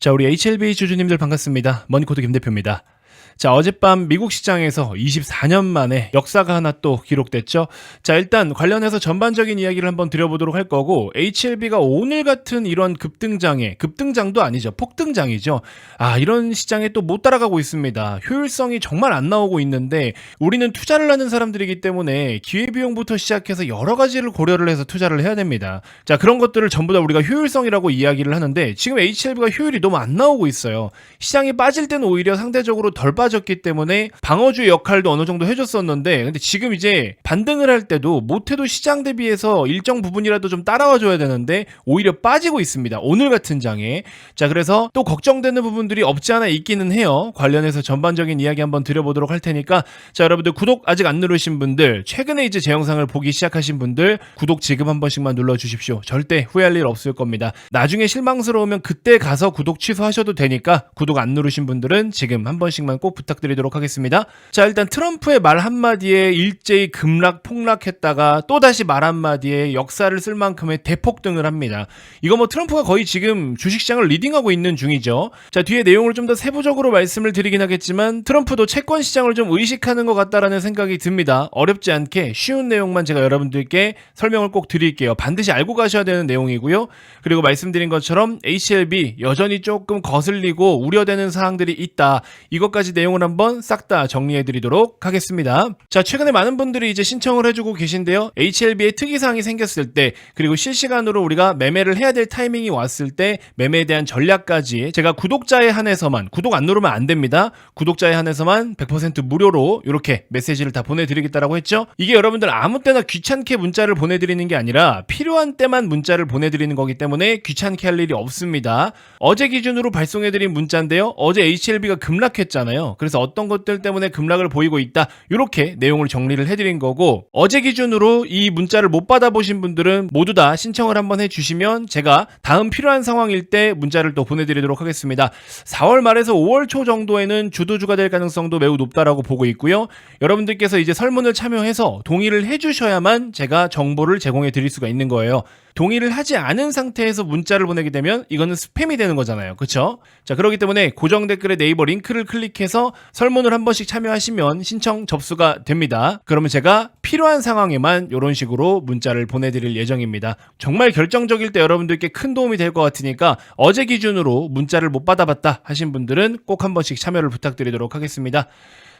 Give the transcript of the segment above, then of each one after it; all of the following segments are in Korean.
자, 우리 HLB 주주님들 반갑습니다. 머니코드 김대표입니다. 자, 어젯밤 미국 시장에서 24년 만에 역사가 하나 또 기록됐죠. 자, 일단 관련해서 전반적인 이야기를 한번 드려보도록 할 거고, HLB가 오늘 같은 이런 급등장도 아니죠. 폭등장이죠. 이런 시장에 또 못 따라가고 있습니다. 효율성이 정말 안 나오고 있는데, 우리는 투자를 하는 사람들이기 때문에 기회비용부터 시작해서 여러 가지를 고려를 해서 투자를 해야 됩니다. 자, 그런 것들을 전부 다 우리가 효율성이라고 이야기를 하는데, 지금 HLB가 효율이 너무 안 나오고 있어요. 시장이 빠질 때는 오히려 상대적으로 덜 빠졌기 때문에 방어주 역할도 어느 정도 해줬었는데, 근데 지금 이제 반등을 할 때도 못해도 시장 대비해서 일정 부분이라도 좀 따라와줘야 되는데 오히려 빠지고 있습니다. 오늘 같은 장에. 자, 그래서 또 걱정되는 부분들이 없지 않아 있기는 해요. 관련해서 전반적인 이야기 한번 드려보도록 할 테니까, 자, 여러분들 구독 아직 안 누르신 분들, 최근에 이제 제 영상을 보기 시작하신 분들 구독 지금 한 번씩만 눌러주십시오. 절대 후회할 일 없을 겁니다. 나중에 실망스러우면 그때 가서 구독 취소하셔도 되니까 구독 안 누르신 분들은 지금 한 번씩만 꼭 부탁드리도록 하겠습니다. 자, 일단 트럼프의 말 한마디에 일제히 급락 폭락했다가 또다시 말 한마디에 역사를 쓸 만큼의 대폭등을 합니다. 이거 뭐 트럼프가 거의 지금 주식시장을 리딩하고 있는 중이죠. 자, 뒤에 내용을 좀 더 세부적으로 말씀을 드리긴 하겠지만, 트럼프도 채권 시장을 좀 의식하는 것 같다라는 생각이 듭니다. 어렵지 않게 쉬운 내용만 제가 여러분들께 설명을 꼭 드릴게요. 반드시 알고 가셔야 되는 내용이고요. 그리고 말씀드린 것처럼 HLB 여전히 조금 거슬리고 우려되는 사항들이 있다. 이것까지 내용을 한번 싹 다 정리해 드리도록 하겠습니다. 자, 최근에 많은 분들이 이제 신청을 해주고 계신데요. HLB에 특이사항이 생겼을 때, 그리고 실시간으로 우리가 매매를 해야 될 타이밍이 왔을 때 매매에 대한 전략까지 제가 구독자에 한해서만, 구독 안 누르면 안 됩니다. 구독자에 한해서만 100% 무료로 이렇게 메시지를 다 보내드리겠다라고 했죠. 이게 여러분들 아무 때나 귀찮게 문자를 보내드리는 게 아니라 필요한 때만 문자를 보내드리는 거기 때문에 귀찮게 할 일이 없습니다. 어제 기준으로 발송해드린 문자인데요. 어제 HLB가 급락했잖아요. 그래서 어떤 것들 때문에 급락을 보이고 있다, 이렇게 내용을 정리를 해드린 거고, 어제 기준으로 이 문자를 못 받아보신 분들은 모두 다 신청을 한번 해주시면 제가 다음 필요한 상황일 때 문자를 또 보내드리도록 하겠습니다. 4월 말에서 5월 초 정도에는 주도주가 될 가능성도 매우 높다라고 보고 있고요. 여러분들께서 이제 설문을 참여해서 동의를 해주셔야만 제가 정보를 제공해 드릴 수가 있는 거예요. 동의를 하지 않은 상태에서 문자를 보내게 되면 이거는 스팸이 되는 거잖아요. 그쵸? 자, 그렇기 때문에 고정 댓글에 네이버 링크를 클릭해서 설문을 한 번씩 참여하시면 신청 접수가 됩니다. 그러면 제가 필요한 상황에만 이런 식으로 문자를 보내드릴 예정입니다. 정말 결정적일 때 여러분들께 큰 도움이 될 것 같으니까 어제 기준으로 문자를 못 받아봤다 하신 분들은 꼭 한 번씩 참여를 부탁드리도록 하겠습니다.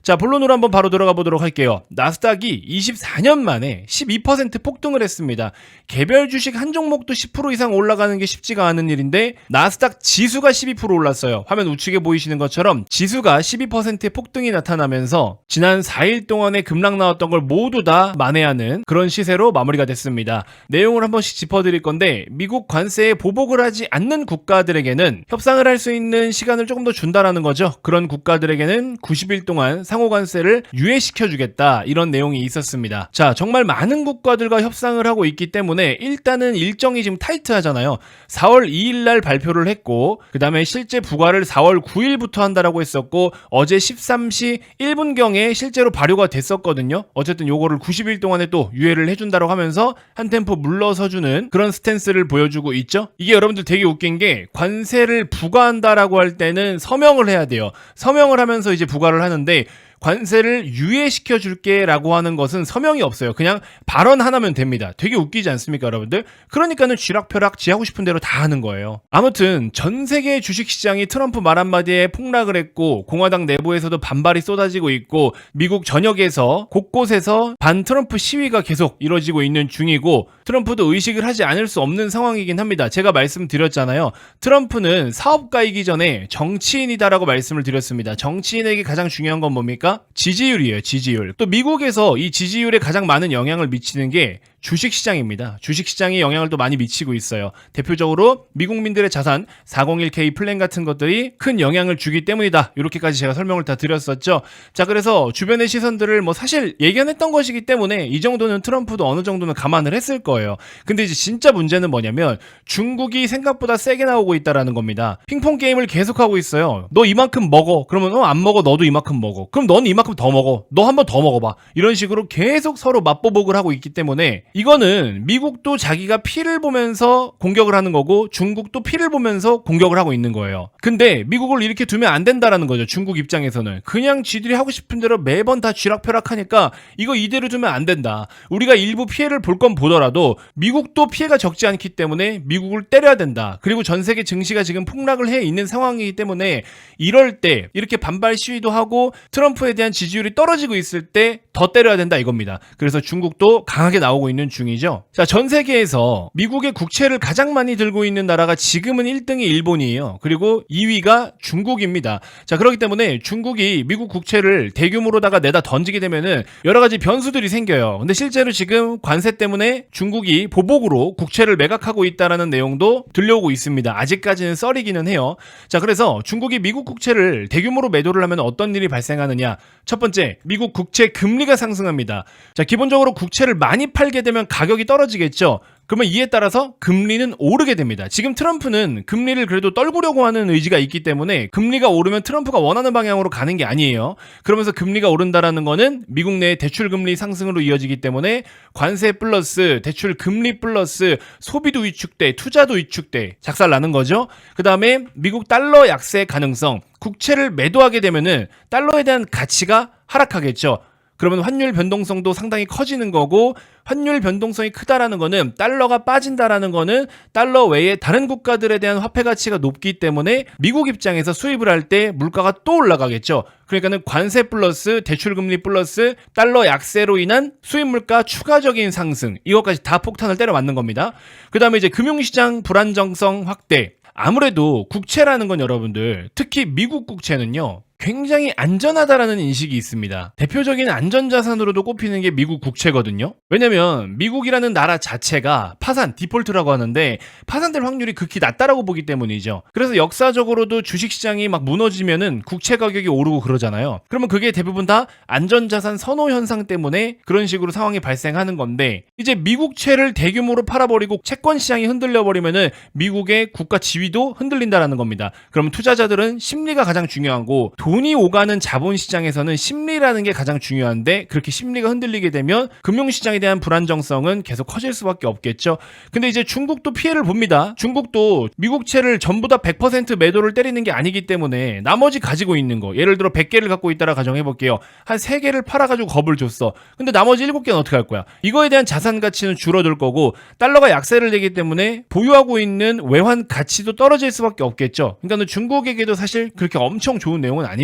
자, 본론으로 한번 바로 들어가 보도록 할게요. 나스닥이 24년 만에 12% 폭등을 했습니다. 개별 주식 한 종목도 10% 이상 올라가는 게 쉽지가 않은 일인데, 나스닥 지수가 12% 올랐어요. 화면 우측에 보이시는 것처럼 지수가 12%의 폭등이 나타나면서 지난 4일 동안에 급락 나왔던 걸 모두 다 만회하는 그런 시세로 마무리가 됐습니다. 내용을 한 번씩 짚어드릴 건데, 미국 관세에 보복을 하지 않는 국가들에게는 협상을 할 수 있는 시간을 조금 더 준다라는 거죠. 그런 국가들에게는 90일 동안 상호관세를 유예시켜주겠다, 이런 내용이 있었습니다. 자, 정말 많은 국가들과 협상을 하고 있기 때문에 일단은 일정이 지금 타이트하잖아요. 4월 2일 날 발표를 했고, 그 다음에 실제 부과를 4월 9일부터 한다라고 했었고, 어제 13시 1분경에 실제로 발효가 됐었거든요. 어쨌든 요거를 90일 동안에 또 유예를 해준다고 하면서 한 템포 물러서주는 그런 스탠스를 보여주고 있죠. 이게 여러분들 되게 웃긴 게, 관세를 부과한다라고 할 때는 서명을 해야 돼요. 서명을 하면서 이제 부과를 하는데, 관세를 유예시켜 줄게 라고 하는 것은 서명이 없어요. 그냥 발언 하나면 됩니다. 되게 웃기지 않습니까, 여러분들? 그러니까는 쥐락펴락 지 하고 싶은 대로 다 하는 거예요. 아무튼 전 세계 주식시장이 트럼프 말 한마디에 폭락을 했고, 공화당 내부에서도 반발이 쏟아지고 있고, 미국 전역에서 곳곳에서 반 트럼프 시위가 계속 이뤄지고 있는 중이고, 트럼프도 의식을 하지 않을 수 없는 상황이긴 합니다. 제가 말씀드렸잖아요. 트럼프는 사업가이기 전에 정치인이다라고 말씀을 드렸습니다. 정치인에게 가장 중요한 건 뭡니까? 지지율이에요. 지지율. 또 미국에서 이 지지율에 가장 많은 영향을 미치는 게 주식시장입니다. 주식시장이 영향을 또 많이 미치고 있어요. 대표적으로 미국민들의 자산 401k 플랜 같은 것들이 큰 영향을 주기 때문이다. 이렇게까지 제가 설명을 다 드렸었죠. 자, 그래서 주변의 시선들을 뭐 사실 예견했던 것이기 때문에 이 정도는 트럼프도 어느 정도는 감안을 했을 거예요. 근데 이제 진짜 문제는 뭐냐면, 중국이 생각보다 세게 나오고 있다라는 겁니다. 핑퐁 게임을 계속하고 있어요. 너 이만큼 먹어. 그러면 안 먹어. 너도 이만큼 먹어. 그럼 넌 이만큼 더 먹어. 너 한 번 더 먹어봐. 이런 식으로 계속 서로 맞보복을 하고 있기 때문에 이거는 미국도 자기가 피를 보면서 공격을 하는 거고 중국도 피를 보면서 공격을 하고 있는 거예요. 근데 미국을 이렇게 두면 안 된다라는 거죠. 중국 입장에서는. 그냥 지들이 하고 싶은 대로 매번 다 쥐락펴락하니까 이거 이대로 두면 안 된다. 우리가 일부 피해를 볼 건 보더라도 미국도 피해가 적지 않기 때문에 미국을 때려야 된다. 그리고 전 세계 증시가 지금 폭락을 해 있는 상황이기 때문에 이럴 때 이렇게 반발 시위도 하고 트럼프에 대한 지지율이 떨어지고 있을 때 더 때려야 된다 이겁니다. 그래서 중국도 강하게 나오고 있는 중이죠. 자, 전 세계에서 미국의 국채를 가장 많이 들고 있는 나라가 지금은 1등이 일본이에요. 그리고 2위가 중국입니다. 자, 그렇기 때문에 중국이 미국 국채를 대규모로다가 내다 던지게 되면은 여러 가지 변수들이 생겨요. 근데 실제로 지금 관세 때문에 중국이 보복으로 국채를 매각하고 있다라는 내용도 들려오고 있습니다. 아직까지는 썰이기는 해요. 자, 그래서 중국이 미국 국채를 대규모로 매도를 하면 어떤 일이 발생하느냐? 첫 번째, 미국 국채 금리가 상승합니다. 자, 기본적으로 국채를 많이 팔게 되면 가격이 떨어지겠죠. 그러면 이에 따라서 금리는 오르게 됩니다. 지금 트럼프는 금리를 그래도 떨구려고 하는 의지가 있기 때문에 금리가 오르면 트럼프가 원하는 방향으로 가는 게 아니에요. 그러면서 금리가 오른다라는 거는 미국 내 대출 금리 상승으로 이어지기 때문에 관세 플러스 대출 금리 플러스 소비도 위축돼, 투자도 위축돼 작살나는 거죠. 그 다음에 미국 달러 약세 가능성, 국채를 매도하게 되면은 달러에 대한 가치가 하락하겠죠. 그러면 환율 변동성도 상당히 커지는 거고, 환율 변동성이 크다라는 거는 달러가 빠진다라는 거는 달러 외에 다른 국가들에 대한 화폐 가치가 높기 때문에 미국 입장에서 수입을 할 때 물가가 또 올라가겠죠. 그러니까는 관세 플러스 대출 금리 플러스 달러 약세로 인한 수입 물가 추가적인 상승, 이것까지 다 폭탄을 때려 맞는 겁니다. 그 다음에 이제 금융시장 불안정성 확대. 아무래도 국채라는 건 여러분들, 특히 미국 국채는요, 굉장히 안전하다라는 인식이 있습니다. 대표적인 안전자산으로도 꼽히는 게 미국 국채거든요. 왜냐면 미국이라는 나라 자체가 파산, 디폴트라고 하는데 파산될 확률이 극히 낮다라고 보기 때문이죠. 그래서 역사적으로도 주식시장이 막 무너지면은 국채 가격이 오르고 그러잖아요. 그러면 그게 대부분 다 안전자산 선호 현상 때문에 그런 식으로 상황이 발생하는 건데, 이제 미국채를 대규모로 팔아버리고 채권 시장이 흔들려버리면은 미국의 국가 지위도 흔들린다라는 겁니다. 그러면 투자자들은 심리가 가장 중요하고, 돈이 오가는 자본시장에서는 심리라는 게 가장 중요한데, 그렇게 심리가 흔들리게 되면 금융시장에 대한 불안정성은 계속 커질 수밖에 없겠죠. 근데 이제 중국도 피해를 봅니다. 중국도 미국채를 전부 다 100% 매도를 때리는 게 아니기 때문에 나머지 가지고 있는 거, 예를 들어 100개를 갖고 있다라 가정해볼게요. 한 3개를 팔아가지고 겁을 줬어. 근데 나머지 7개는 어떻게 할 거야? 이거에 대한 자산 가치는 줄어들 거고, 달러가 약세를 내기 때문에 보유하고 있는 외환 가치도 떨어질 수밖에 없겠죠. 그러니까 중국에게도 사실 그렇게 엄청 좋은 내용은 아닙니다.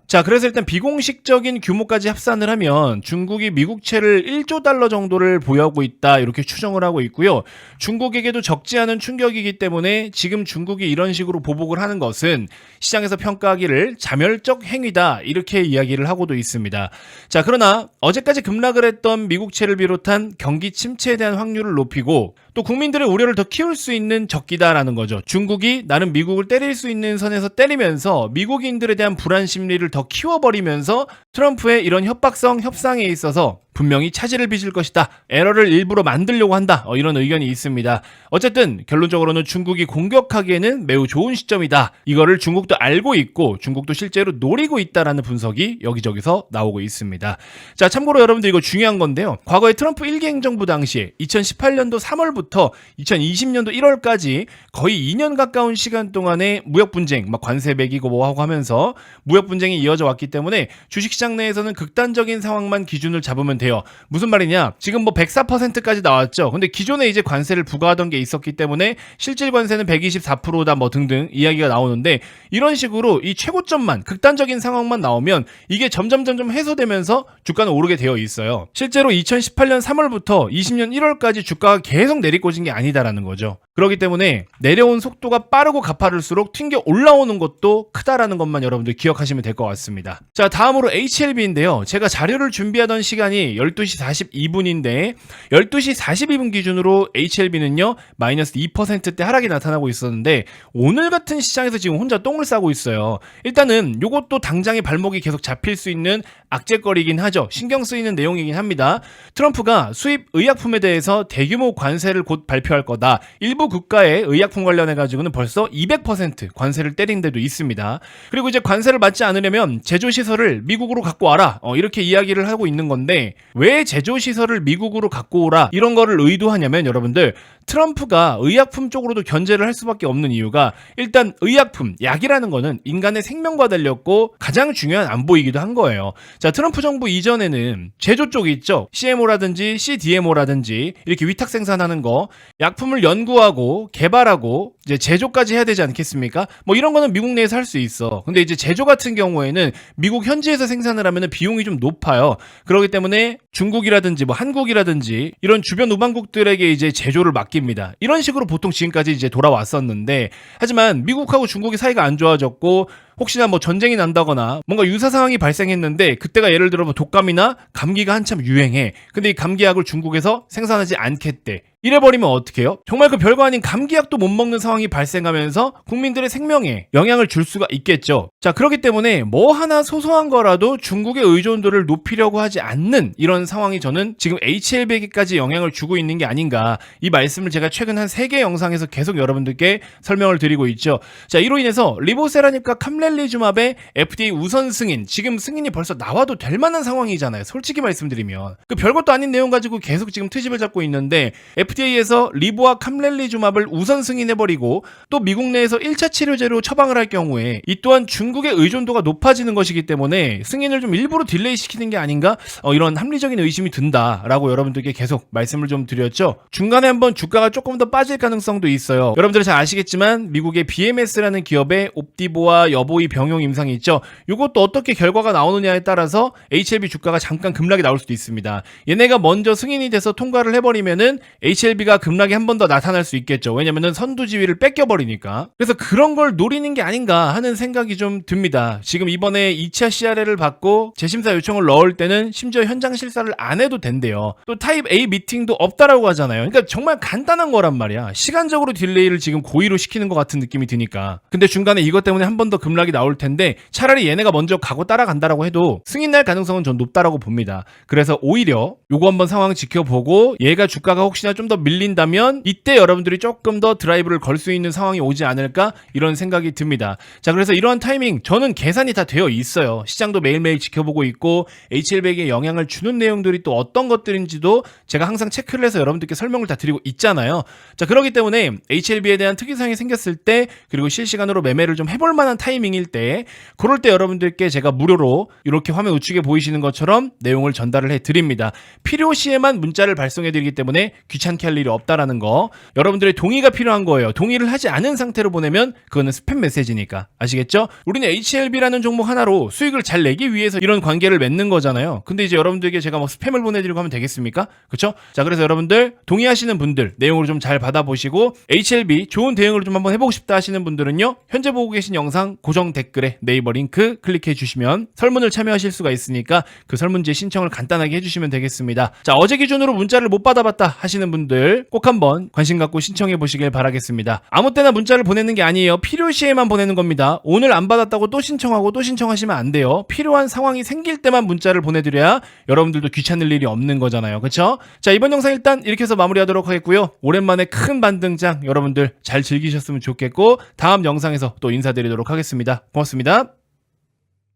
자, 그래서 일단 비공식적인 규모까지 합산을 하면 중국이 미국채를 1조 달러 정도를 보유하고 있다, 이렇게 추정을 하고 있고요. 중국에게도 적지 않은 충격이기 때문에 지금 중국이 이런 식으로 보복을 하는 것은 시장에서 평가하기를 자멸적 행위다, 이렇게 이야기를 하고도 있습니다. 자, 그러나 어제까지 급락을 했던 미국채를 비롯한 경기 침체에 대한 확률을 높이고, 또 국민들의 우려를 더 키울 수 있는 적기다라는 거죠. 중국이 나름 미국을 때릴 수 있는 선에서 때리면서 미국인들에 대한 불안 심리를 더 키워버리면서 트럼프의 이런 협박성 협상에 있어서 분명히 차질을 빚을 것이다, 에러를 일부러 만들려고 한다, 이런 의견이 있습니다. 어쨌든 결론적으로는 중국이 공격하기에는 매우 좋은 시점이다, 이거를 중국도 알고 있고 중국도 실제로 노리고 있다라는 분석이 여기저기서 나오고 있습니다. 자, 참고로 여러분들 이거 중요한 건데요, 과거에 트럼프 1기 행정부 당시에 2018년도 3월부터 2020년도 1월까지 거의 2년 가까운 시간 동안에 무역 분쟁, 막 관세 매기고 뭐 하고 하면서 무역 분쟁이 이어져 왔기 때문에 주식시장 내에서는 극단적인 상황만 기준을 잡으면 돼요. 무슨 말이냐? 지금 뭐 104%까지 나왔죠. 근데 기존에 이제 관세를 부과하던 게 있었기 때문에 실질 관세는 124%다 뭐 등등 이야기가 나오는데, 이런 식으로 이 최고점만, 극단적인 상황만 나오면 이게 점점 해소되면서 주가는 오르게 되어 있어요. 실제로 2018년 3월부터 20년 1월까지 주가가 계속 내리꽂은 게 아니다라는 거죠. 그렇기 때문에 내려온 속도가 빠르고 가파를수록 튕겨 올라오는 것도 크다라는 것만 여러분들 기억하시면 될 것 같습니다. 자, 다음으로 HLB인데요. 제가 자료를 준비하던 시간이 12시 42분인데 12시 42분 기준으로 HLB는요 마이너스 2%대 하락이 나타나고 있었는데, 오늘 같은 시장에서 지금 혼자 똥을 싸고 있어요. 일단은 요것도 당장의 발목이 계속 잡힐 수 있는 악재거리긴 하죠. 신경 쓰이는 내용이긴 합니다. 트럼프가 수입 의약품에 대해서 대규모 관세를 곧 발표할 거다, 일부 일부 국가의 의약품 관련해가지고는 벌써 200% 관세를 때린 데도 있습니다. 그리고 이제 관세를 받지 않으려면 제조시설을 미국으로 갖고 와라. 이렇게 이야기를 하고 있는 건데 왜 제조시설을 미국으로 갖고 오라 이런 거를 의도하냐면 여러분들 트럼프가 의약품 쪽으로도 견제를 할 수밖에 없는 이유가 일단 의약품, 약이라는 거는 인간의 생명과 달렸고 가장 중요한 안보이기도 한 거예요. 자, 트럼프 정부 이전에는 제조 쪽이 있죠. CMO라든지 CDMO라든지 이렇게 위탁 생산하는 거, 약품을 연구하고 개발하고 이제 제조까지 해야 되지 않겠습니까? 뭐 이런 거는 미국 내에서 할 수 있어. 근데 이제 제조 같은 경우에는 미국 현지에서 생산을 하면 비용이 좀 높아요. 그렇기 때문에 중국이라든지 뭐 한국이라든지 이런 주변 우방국들에게 이제 제조를 맡깁니다. 이런 식으로 보통 지금까지 이제 돌아왔었는데 하지만 미국하고 중국이 사이가 안 좋아졌고 혹시나 뭐 전쟁이 난다거나 뭔가 유사 상황이 발생했는데 그때가 예를 들어 뭐 독감이나 감기가 한참 유행해. 근데 이 감기약을 중국에서 생산하지 않겠대. 이래버리면 어떡해요? 정말 그 별거 아닌 감기약도 못 먹는 상황이 발생하면서 국민들의 생명에 영향을 줄 수가 있겠죠. 자, 그렇기 때문에 뭐 하나 소소한 거라도 중국의 의존도를 높이려고 하지 않는 이런 상황이 저는 지금 HLB에게까지 영향을 주고 있는 게 아닌가. 이 말씀을 제가 최근 한 3개 영상에서 계속 여러분들께 설명을 드리고 있죠. 자, 이로 인해서 리보세라닙과 캄렐리주맙의 FDA 우선 승인, 지금 승인이 벌써 나와도 될 만한 상황이잖아요. 솔직히 말씀드리면. 그 별것도 아닌 내용 가지고 계속 지금 트집을 잡고 있는데 FDA에서 리보와 캄렐리주맙을 우선 승인해버리고 또 미국 내에서 1차 치료제로 처방을 할 경우에 이 또한 중국의 의존도가 높아지는 것이기 때문에 승인을 좀 일부러 딜레이 시키는 게 아닌가? 이런 합리적인 의심이 든다라고 여러분들께 계속 말씀을 좀 드렸죠. 중간에 한번 주가가 조금 더 빠질 가능성도 있어요. 여러분들은 잘 아시겠지만 미국의 BMS라는 기업의 옵디보와 여보이 병용 임상이 있죠. 이것도 어떻게 결과가 나오느냐에 따라서 HLB 주가가 잠깐 급락이 나올 수도 있습니다. 얘네가 먼저 승인이 돼서 통과를 해버리면은 HLB가 급락이 한 번 더 나타날 수 있겠죠. 왜냐면은 선두지위를 뺏겨버리니까. 그래서 그런 걸 노리는 게 아닌가 하는 생각이 좀 듭니다. 지금 이번에 2차 CRL을 받고 재심사 요청을 넣을 때는 심지어 현장 실사를 안 해도 된대요. 또 타입 A 미팅도 없다라고 하잖아요. 그러니까 정말 간단한 거란 말이야. 시간적으로 딜레이를 지금 고의로 시키는 것 같은 느낌이 드니까. 근데 중간에 이것 때문에 한 번 더 급락이 나올 텐데 차라리 얘네가 먼저 가고 따라간다라고 해도 승인날 가능성은 전 높다라고 봅니다. 그래서 오히려 요거 한번 상황 지켜보고 얘가 주가가 혹시나 좀 더 밀린다면 이때 여러분들이 조금 더 드라이브를 걸 수 있는 상황이 오지 않을까 이런 생각이 듭니다. 자, 그래서 이러한 타이밍 저는 계산이 다 되어 있어요. 시장도 매일매일 지켜보고 있고 HLB에게 영향을 주는 내용들이 또 어떤 것들인지도 제가 항상 체크를 해서 여러분들께 설명을 다 드리고 있잖아요. 자, 그렇기 때문에 HLB에 대한 특이사항이 생겼을 때 그리고 실시간으로 매매를 좀 해볼 만한 타이밍일 때 그럴 때 여러분들께 제가 무료로 이렇게 화면 우측에 보이시는 것처럼 내용을 전달을 해드립니다. 필요시에만 문자를 발송해드리기 때문에 귀찮게 할 일이 없다라는 거. 여러분들의 동의가 필요한 거예요. 동의를 하지 않은 상태로 보내면 그거는 스팸 메시지니까. 아시겠죠? 우리는 HLB라는 종목 하나로 수익을 잘 내기 위해서 이런 관계를 맺는 거잖아요. 근데 이제 여러분들에게 제가 뭐 스팸을 보내드리고 하면 되겠습니까? 그쵸? 자, 그래서 여러분들 동의하시는 분들 내용을 좀 잘 받아보시고 HLB 좋은 대응을 좀 한번 해보고 싶다 하시는 분들은요. 현재 보고 계신 영상 고정 댓글에 네이버 링크 클릭해 주시면 설문을 참여하실 수가 있으니까 그 설문지에 신청을 간단하게 해주시면 되겠습니다. 자, 어제 기준으로 문자를 못 받아봤다 하시는 분들 꼭 한번 관심 갖고 신청해 보시길 바라겠습니다. 아무 때나 문자를 보내는 게 아니에요. 필요시에만 보내는 겁니다. 오늘 안 받았다고 또 신청하고 또 신청하시면 안 돼요. 필요한 상황이 생길 때만 문자를 보내드려야 여러분들도 귀찮을 일이 없는 거잖아요. 그쵸? 자, 이번 영상 일단 이렇게 해서 마무리하도록 하겠고요. 오랜만에 큰 반등장 여러분들 잘 즐기셨으면 좋겠고 다음 영상에서 또 인사드리도록 하겠습니다. 고맙습니다.